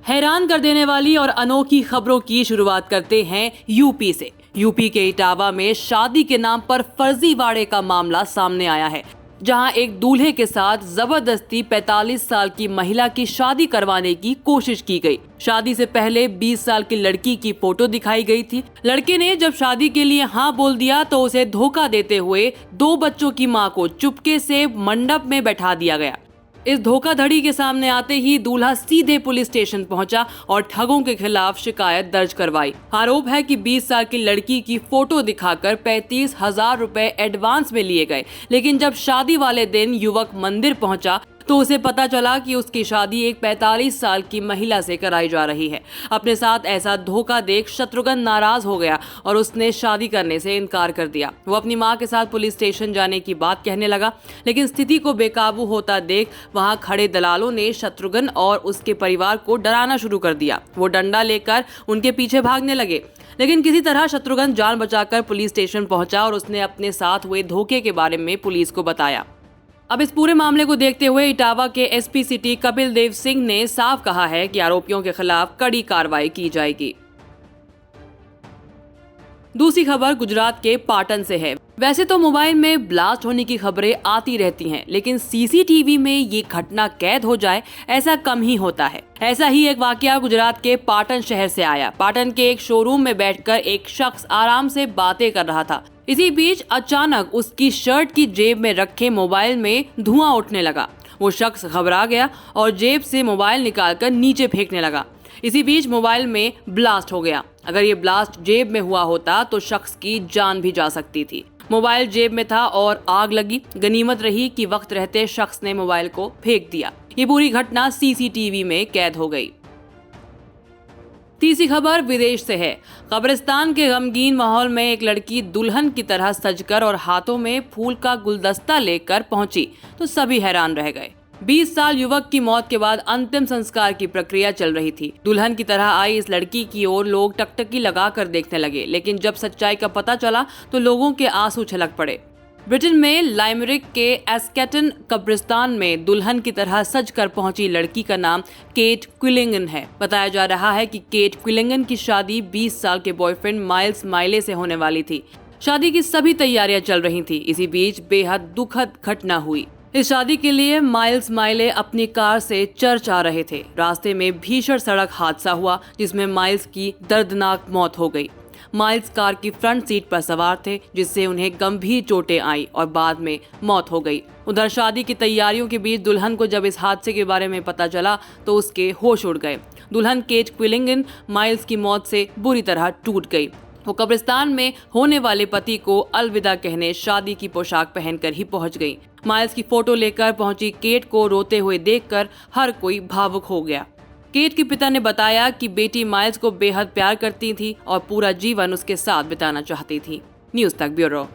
हैरान कर देने वाली और अनोखी खबरों की शुरुआत करते हैं यूपी से। यूपी के इटावा में शादी के नाम पर फर्जीवाड़े का मामला सामने आया है, जहां एक दूल्हे के साथ जबरदस्ती 45 साल की महिला की शादी करवाने की कोशिश की गई। शादी से पहले 20 साल की लड़की की फोटो दिखाई गई थी। लड़के ने जब शादी के लिए हाँ बोल दिया तो उसे धोखा देते हुए 2 बच्चों की मां को चुपके से मंडप में बैठा दिया गया। इस धोखाधड़ी के सामने आते ही दूल्हा सीधे पुलिस स्टेशन पहुंचा और ठगों के खिलाफ शिकायत दर्ज करवाई। आरोप है कि 20 साल की लड़की की फोटो दिखाकर 35,000 रुपए एडवांस में लिए गए, लेकिन जब शादी वाले दिन युवक मंदिर पहुंचा तो उसे पता चला कि उसकी शादी एक 45 साल की महिला से कराई जा रही है। अपने साथ ऐसा धोखा देख शत्रुघ्न नाराज हो गया और उसने शादी करने से इनकार कर दिया। वो अपनी मां के साथ पुलिस स्टेशन जाने की बात कहने लगा, लेकिन स्थिति को बेकाबू होता देख वहां खड़े दलालों ने शत्रुघ्न और उसके परिवार को डराना शुरू कर दिया। वो डंडा लेकर उनके पीछे भागने लगे, लेकिन किसी तरह शत्रुघ्न जान बचाकर पुलिस स्टेशन पहुंचा और उसने अपने साथ हुए धोखे के बारे में पुलिस को बताया। अब इस पूरे मामले को देखते हुए इटावा के एसपी सिटी कपिल देव सिंह ने साफ कहा है कि आरोपियों के खिलाफ कड़ी कार्रवाई की जाएगी। दूसरी खबर गुजरात के पाटन से है। वैसे तो मोबाइल में ब्लास्ट होने की खबरें आती रहती हैं, लेकिन सीसीटीवी में ये घटना कैद हो जाए ऐसा कम ही होता है। ऐसा ही एक वाकया गुजरात के पाटन शहर से आया। पाटन के एक शोरूम में बैठकर एक शख्स आराम से बातें कर रहा था। इसी बीच अचानक उसकी शर्ट की जेब में रखे मोबाइल में धुआं उठने लगा। वो शख्स घबरा गया और जेब से मोबाइल निकालकर नीचे फेंकने लगा। इसी बीच मोबाइल में ब्लास्ट हो गया। अगर ये ब्लास्ट जेब में हुआ होता तो शख्स की जान भी जा सकती थी। मोबाइल जेब में था और आग लगी। गनीमत रही कि वक्त रहते शख्स ने मोबाइल को फेंक दिया। ये पूरी घटना सीसीटीवी में कैद हो गई। तीसरी खबर विदेश से है। कब्रिस्तान के गमगीन माहौल में एक लड़की दुल्हन की तरह सजकर और हाथों में फूल का गुलदस्ता लेकर पहुंची तो सभी हैरान रह गए। 20 साल युवक की मौत के बाद अंतिम संस्कार की प्रक्रिया चल रही थी। दुल्हन की तरह आई इस लड़की की ओर लोग टकटकी लगाकर देखने लगे, लेकिन जब सच्चाई का पता चला तो लोगों के आंसू छलक पड़े। ब्रिटेन में लाइमरिक के एस्केटन कब्रिस्तान में दुल्हन की तरह सज कर पहुंची लड़की का नाम केट क्विलिंगन है। बताया जा रहा है कि केट क्विलिंगन की शादी 20 साल के बॉयफ्रेंड माइल्स माइले से होने वाली थी। शादी की सभी तैयारियां चल रही थी। इसी बीच बेहद दुखद घटना हुई। इस शादी के लिए माइल्स माइले अपनी कार से चर्च आ रहे थे। रास्ते में भीषण सड़क हादसा हुआ, जिसमें माइल्स की दर्दनाक मौत हो गई। माइल्स कार की फ्रंट सीट पर सवार थे, जिससे उन्हें गंभीर चोटें आई और बाद में मौत हो गई। उधर शादी की तैयारियों के बीच दुल्हन को जब इस हादसे के बारे में पता चला तो उसके होश उड़ गए। दुल्हन केट क्विलिंगन माइल्स की मौत से बुरी तरह टूट गई। वो कब्रिस्तान में होने वाले पति को अलविदा कहने शादी की पोशाक पहनकर ही पहुंच गई। माइल्स की फोटो लेकर पहुंची केट को रोते हुए देखकर हर कोई भावुक हो गया। केट के पिता ने बताया कि बेटी माइल्स को बेहद प्यार करती थी और पूरा जीवन उसके साथ बिताना चाहती थी। न्यूज़ तक ब्यूरो।